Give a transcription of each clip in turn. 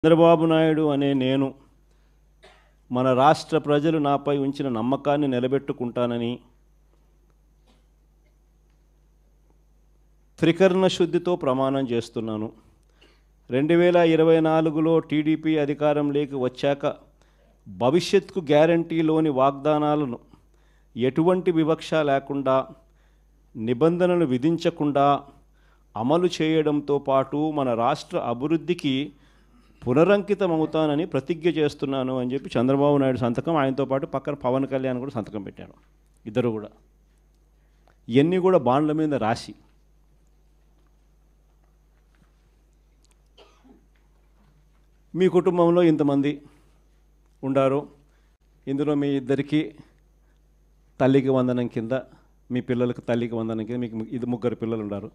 చంద్రబాబు నాయుడు అనే నేను మన రాష్ట్ర ప్రజలు నాపై ఉంచిన నమ్మకాన్ని నిలబెట్టుకుంటానని త్రికరణ శుద్ధితో ప్రమాణం చేస్తున్నాను. 2024లో టీడీపీ అధికారంలోకి వచ్చాక భవిష్యత్తుకు గ్యారంటీలోని వాగ్దానాలను ఎటువంటి వివక్ష లేకుండా నిబంధనలు విధించకుండా అమలు చేయడంతో పాటు మన రాష్ట్ర అభివృద్ధికి పునరంకితమవుతానని ప్రతిజ్ఞ చేస్తున్నాను అని చెప్పి చంద్రబాబు నాయుడు సంతకం, ఆయనతో పాటు పక్కన పవన్ కళ్యాణ్ కూడా సంతకం పెట్టారు. ఇద్దరు కూడా ఇవన్నీ కూడా బాండ్ల మీద రాసి మీ కుటుంబంలో ఇంతమంది ఉండారు, ఇందులో మీ ఇద్దరికి తల్లికి వందనం కింద, మీ పిల్లలకు తల్లికి వందనం కింద మీకు ఇది ముగ్గురు పిల్లలు ఉన్నారు.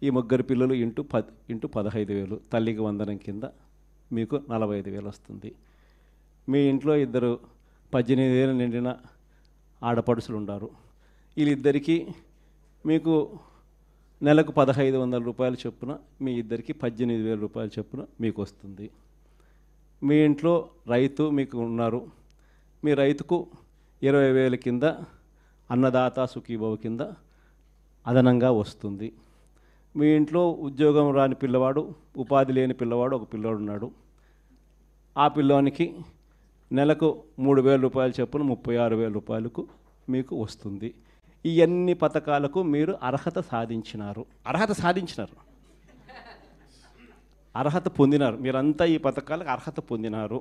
ఈ ముగ్గురు పిల్లలు ఇంటూ 15,000 తల్లికి వందనం కింద మీకు 45,000 వస్తుంది. మీ ఇంట్లో ఇద్దరు 18 ఏళ్ళు నిండిన ఆడపడుచులు ఉన్నారు. వీళ్ళిద్దరికీ మీకు నెలకు 1,500 రూపాయలు చొప్పున, మీ ఇద్దరికి 18,000 రూపాయలు చొప్పున మీకు వస్తుంది. మీ ఇంట్లో రైతు మీకు ఉన్నారు, మీ రైతుకు 20,000 కింద అన్నదాత సుఖీభవ కింద అదనంగా వస్తుంది. మీ ఇంట్లో ఉద్యోగం రాని పిల్లవాడు, ఉపాధి లేని పిల్లవాడు ఒక పిల్లవాడు ఉన్నాడు. ఆ పిల్లోనికి నెలకు 3,000 రూపాయలు చొప్పున 36,000 రూపాయలకు మీకు వస్తుంది. ఈ అన్ని పథకాలకు మీరు అర్హత సాధించినారు, అర్హత పొందినారు. మీరంతా ఈ పథకాలకు అర్హత పొందినారు.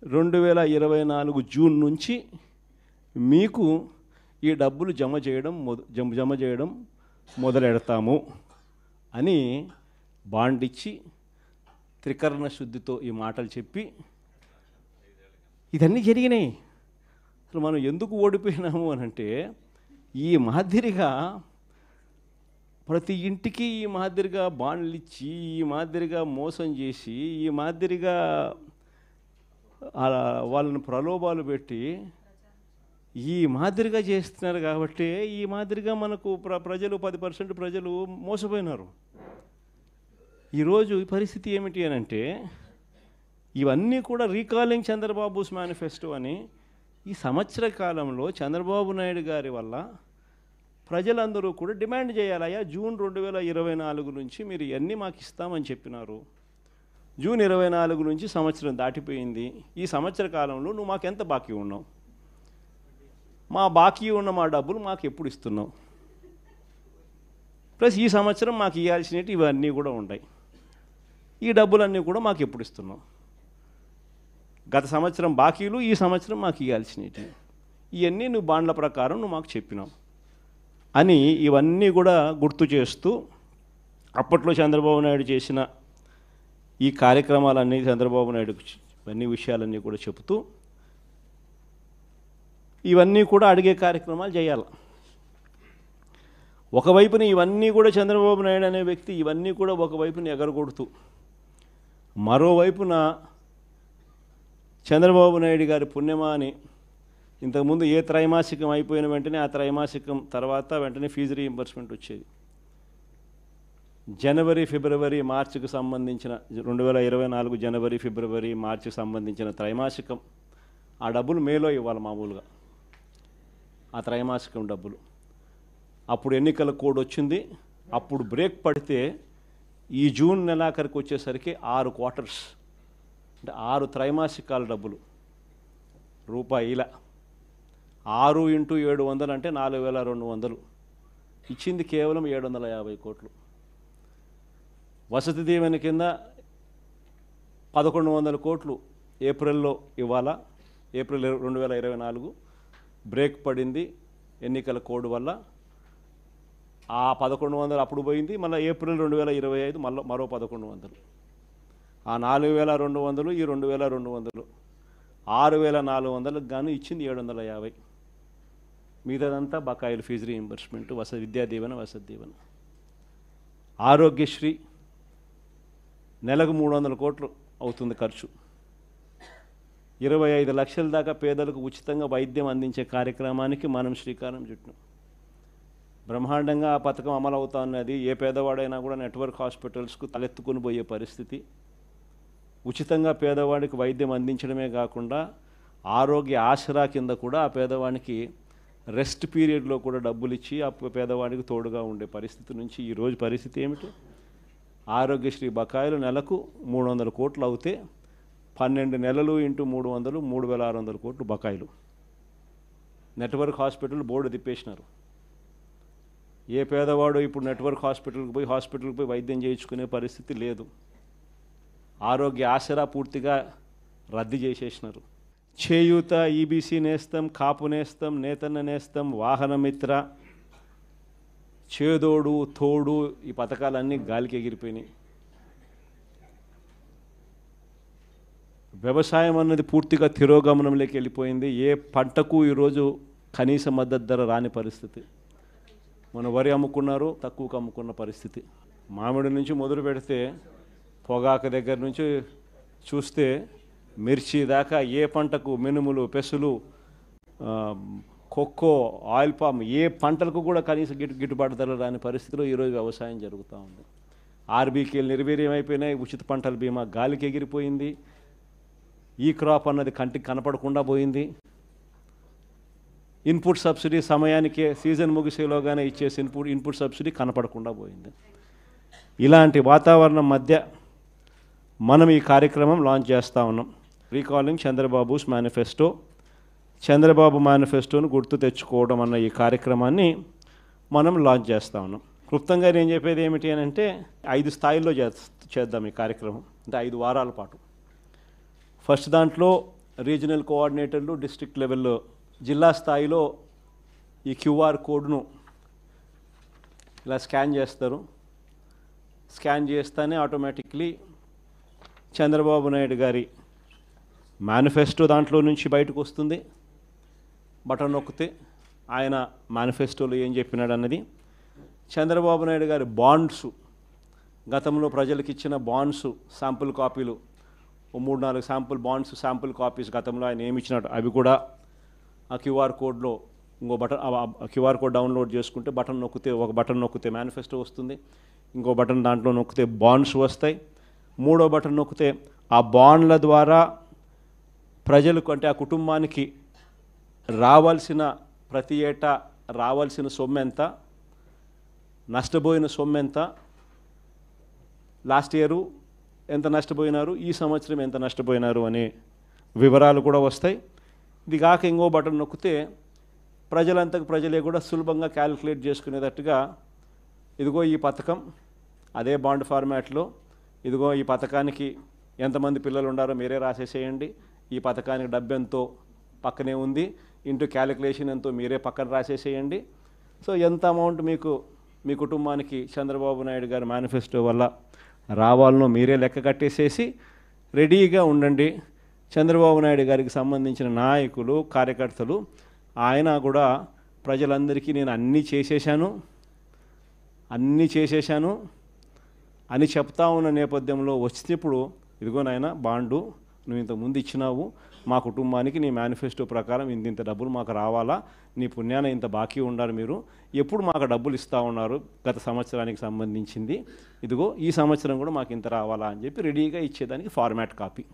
2024 జూన్ నుంచి మీకు ఈ డబ్బులు జమ చేయడం మొదలెడతాము అని బాండ్ ఇచ్చి త్రికరణ శుద్ధితో ఈ మాటలు చెప్పి ఇదన్నీ జరిగినాయి. అసలు మనం ఎందుకు ఓడిపోయినాము అని అంటే, ఈ మాదిరిగా ప్రతి ఇంటికి ఈ మాదిరిగా బాండ్లు ఇచ్చి, ఈ మాదిరిగా మోసం చేసి, ఈ మాదిరిగా వాళ్ళని ప్రలోభాలు పెట్టి ఈ మాదిరిగా చేస్తున్నారు. కాబట్టి ఈ మాదిరిగా మనకు ప్రజలు 10% ప్రజలు మోసపోయినారు. ఈరోజు ఈ పరిస్థితి ఏమిటి అని అంటే, ఇవన్నీ కూడా రీకాలింగ్ చంద్రబాబుస్ మేనిఫెస్టో అని ఈ సంవత్సర కాలంలో చంద్రబాబు నాయుడు గారి వల్ల ప్రజలందరూ కూడా డిమాండ్ చేయాలయ్యా, జూన్ 2024 నుంచి మీరు ఇవన్నీ మాకు ఇస్తామని చెప్పినారు. జూన్ 24 నుంచి సంవత్సరం దాటిపోయింది. ఈ సంవత్సర కాలంలో నువ్వు మాకు ఎంత బాకీ ఉన్నావు, మా బాకీ ఉన్న మా డబ్బులు మాకు ఎప్పుడు ఇస్తున్నావు, ప్లస్ ఈ సంవత్సరం మాకు ఇవ్వాల్సినవి ఇవన్నీ కూడా ఉంటాయి, ఈ డబ్బులన్నీ కూడా మాకు ఎప్పుడు ఇస్తున్నావు, గత సంవత్సరం బాకీలు, ఈ సంవత్సరం మాకు ఇవ్వాల్సినవి, ఇవన్నీ నువ్వు బాండ్ల ప్రకారం నువ్వు మాకు చెప్పినావు అని ఇవన్నీ కూడా గుర్తు చేస్తూ అప్పట్లో చంద్రబాబు నాయుడు చేసిన ఈ కార్యక్రమాలన్నీ, చంద్రబాబు నాయుడు అన్ని విషయాలన్నీ కూడా చెబుతూ ఇవన్నీ కూడా అడిగే కార్యక్రమాలు చేయాలి. ఒకవైపున ఇవన్నీ కూడా చంద్రబాబు నాయుడు అనే వ్యక్తి ఇవన్నీ కూడా ఒకవైపున ఎగరగొడుతూ, మరోవైపున చంద్రబాబు నాయుడు గారి పుణ్యమా అని ఇంతకుముందు ఏ త్రైమాసికం అయిపోయిన వెంటనే ఆ త్రైమాసికం తర్వాత వెంటనే ఫీజు రీయింబర్స్మెంట్ వచ్చేది. జనవరి ఫిబ్రవరి మార్చికి సంబంధించిన 2024 జనవరి ఫిబ్రవరి మార్చికి సంబంధించిన త్రైమాసికం ఆ డబ్బులు మేలో ఇవ్వాలి మామూలుగా, ఆ త్రైమాసికం డబ్బులు. అప్పుడు ఎన్నికల కోడ్ వచ్చింది. అప్పుడు బ్రేక్ పడితే ఈ జూన్ నెలాఖరికి వచ్చేసరికి 6 క్వార్టర్స్ అంటే 6 త్రైమాసికాల డబ్బులు రూపాయిల 6 × 700 అంటే 4,200 ఇచ్చింది కేవలం 750 కోట్లు. వసతి దీవెన కింద 1,100 కోట్లు ఏప్రిల్లో ఇవ్వాలా. ఏప్రిల్ 2024 బ్రేక్ పడింది ఎన్నికల కోడ్ వల్ల. ఆ 1,100 అప్పుడు పోయింది. మళ్ళీ ఏప్రిల్ 2025 మరో 1,100. ఆ 4,200 ఈ 2,200 6,400కు గాను ఇచ్చింది 750. మిగతాదంతా బకాయిలు, ఫీజు రీయింబర్స్మెంట్, విద్యా దీవెన, వసతి దీవెన. ఆరోగ్యశ్రీ నెలకు 300 కోట్లు అవుతుంది ఖర్చు. 25 లక్షల దాకా పేదలకు ఉచితంగా వైద్యం అందించే కార్యక్రమానికి మనం శ్రీకారం చుట్టినాం. బ్రహ్మాండంగా ఆ పథకం అమలు అవుతా ఉన్నది. ఏ పేదవాడైనా కూడా నెట్వర్క్ హాస్పిటల్స్కు తలెత్తుకుని పోయే పరిస్థితి. ఉచితంగా పేదవాడికి వైద్యం అందించడమే కాకుండా ఆరోగ్య ఆసరా కింద కూడా ఆ పేదవానికి రెస్ట్ పీరియడ్లో కూడా డబ్బులు ఇచ్చి ఆ పేదవాడికి తోడుగా ఉండే పరిస్థితి నుంచి ఈరోజు పరిస్థితి ఏమిటి? ఆరోగ్యశ్రీ బకాయిలు నెలకు 300 కోట్లు అవుతే 12 నెలలు ఇంటూ 300 3600 కోట్లు బకాయిలు. నెట్వర్క్ హాస్పిటల్ బోర్డు తిప్పేసినారు. ఏ పేదవాడు ఇప్పుడు నెట్వర్క్ హాస్పిటల్కి పోయి వైద్యం చేయించుకునే పరిస్థితి లేదు. ఆరోగ్య ఆసరా పూర్తిగా రద్దు చేసేసినారు. చేయూత, ఈబీసీ నేస్తం, కాపు నేస్తం, నేతన్న నేస్తం, వాహనమిత్ర, చేదోడు తోడు ఈ పథకాలన్నీ గాలికి ఎగిరిపోయినాయి. వ్యవసాయం అన్నది పూర్తిగా తిరోగమనంలోకి వెళ్ళిపోయింది. ఏ పంటకు ఈరోజు కనీస మద్దతు ధర రాని పరిస్థితి. మన వరి అమ్ముకున్నారు, తక్కువకు అమ్ముకున్న పరిస్థితి. మామిడి నుంచి మొదలు పెడితే పొగాకు దగ్గర నుంచి చూస్తే మిర్చి దాకా ఏ పంటకు, మినుములు, పెసులు, కొక్కో, ఆయిల్ పామ్, ఏ పంటలకు కూడా కనీస గిట్టుబాటు ధరలు రాని పరిస్థితిలో ఈరోజు వ్యవసాయం జరుగుతూ ఉంది. ఆర్బీకేలు నిర్వీర్యమైపోయినాయి. ఉచిత పంటల బీమా గాలికి ఎగిరిపోయింది. ఈ క్రాప్ అన్నది కంటికి కనపడకుండా పోయింది. ఇన్పుట్ సబ్సిడీ సమయానికే సీజన్ ముగిసేలోగానే ఇచ్చేసి ఇన్పుట్ సబ్సిడీ కనపడకుండా పోయింది. ఇలాంటి వాతావరణం మధ్య మనం ఈ కార్యక్రమం లాంచ్ చేస్తూ ఉన్నాం. రీకాలింగ్ చంద్రబాబుస్ మేనిఫెస్టో, చంద్రబాబు మేనిఫెస్టోను గుర్తు తెచ్చుకోవడం అన్న ఈ కార్యక్రమాన్ని మనం లాంచ్ చేస్తూ ఉన్నాం. క్లుప్తంగా నేను చెప్పేది ఏమిటి అని అంటే 5 స్థాయిల్లో చేద్దాం ఈ కార్యక్రమం. అంటే 5 వారాల పాటు. ఫస్ట్ దాంట్లో రీజనల్ కోఆర్డినేటర్లు, డిస్ట్రిక్ట్ లెవెల్లో, జిల్లా స్థాయిలో ఈ క్యూఆర్ కోడ్ను ఇలా స్కాన్ చేస్తారు. స్కాన్ చేస్తేనే ఆటోమేటిక్లీ చంద్రబాబు నాయుడు గారి మేనిఫెస్టో దాంట్లో నుంచి బయటకు వస్తుంది. బటన్ నొక్కితే ఆయన మేనిఫెస్టోలో ఏం చెప్పినాడు అన్నది. చంద్రబాబు నాయుడు గారి బాండ్స్, గతంలో ప్రజలకు ఇచ్చిన బాండ్స్ శాంపుల్ కాపీలు, 3-4 శాంపుల్ బాండ్స్, శాంపుల్ కాపీస్ గతంలో ఆయన ఏమి ఇచ్చినాడు అవి కూడా ఆ క్యూఆర్ కోడ్లో ఇంకో బటన్, క్యూఆర్ కోడ్ డౌన్లోడ్ చేసుకుంటే ఒక బటన్ నొక్కితే మేనిఫెస్టో వస్తుంది. ఇంకో బటన్ దాంట్లో నొక్కితే బాండ్స్ వస్తాయి. 3వ బటన్ నొక్కితే ఆ బాండ్ల ద్వారా ప్రజలకు, అంటే ఆ కుటుంబానికి రావాల్సిన, ప్రతి ఏటా రావాల్సిన సొమ్ము ఎంత, నష్టపోయిన సొమ్ము ఎంత, లాస్ట్ ఇయరు ఎంత నష్టపోయినారు, ఈ సంవత్సరం ఎంత నష్టపోయినారు అనే వివరాలు కూడా వస్తాయి. ఇది కాక ఇంకో బటన్ నొక్కితే ప్రజలే కూడా సులభంగా క్యాలిక్యులేట్ చేసుకునేటట్టుగా, ఇదిగో ఈ పథకం అదే బాండ్ ఫార్మాట్లో, ఇదిగో ఈ పథకానికి ఎంతమంది పిల్లలు ఉండారో మీరే రాసేసేయండి, ఈ పథకానికి డబ్బు ఎంతో పక్కనే ఉంది, ఇంటూ క్యాలిక్యులేషన్ ఎంతో మీరే పక్కన రాసేసేయండి. సో ఎంత అమౌంట్ మీకు మీ కుటుంబానికి చంద్రబాబు నాయుడు గారి మేనిఫెస్టో వల్ల రావాలనో మీరే లెక్క కట్టేసేసి రెడీగా ఉండండి. చంద్రబాబు నాయుడు గారికి సంబంధించిన నాయకులు, కార్యకర్తలు, ఆయన కూడా ప్రజలందరికీ నేను అన్నీ చేసేశాను అని చెప్తా ఉన్న నేపథ్యంలో వచ్చినప్పుడు, ఇదిగో నాయన బాండు నువ్వు ఇంతకుముందు ఇచ్చినావు, మా కుటుంబానికి నీ మేనిఫెస్టో ప్రకారం ఇంత డబ్బులు మాకు రావాలా, నీ పుణ్యాన ఇంత బాకీ ఉండాలి, మీరు ఎప్పుడు మాకు డబ్బులు ఇస్తూ ఉన్నారు గత సంవత్సరానికి సంబంధించింది, ఇదిగో ఈ సంవత్సరం కూడా మాకు ఇంత రావాలా అని చెప్పి రెడీగా ఇచ్చేదానికి ఫార్మాట్ కాపీ.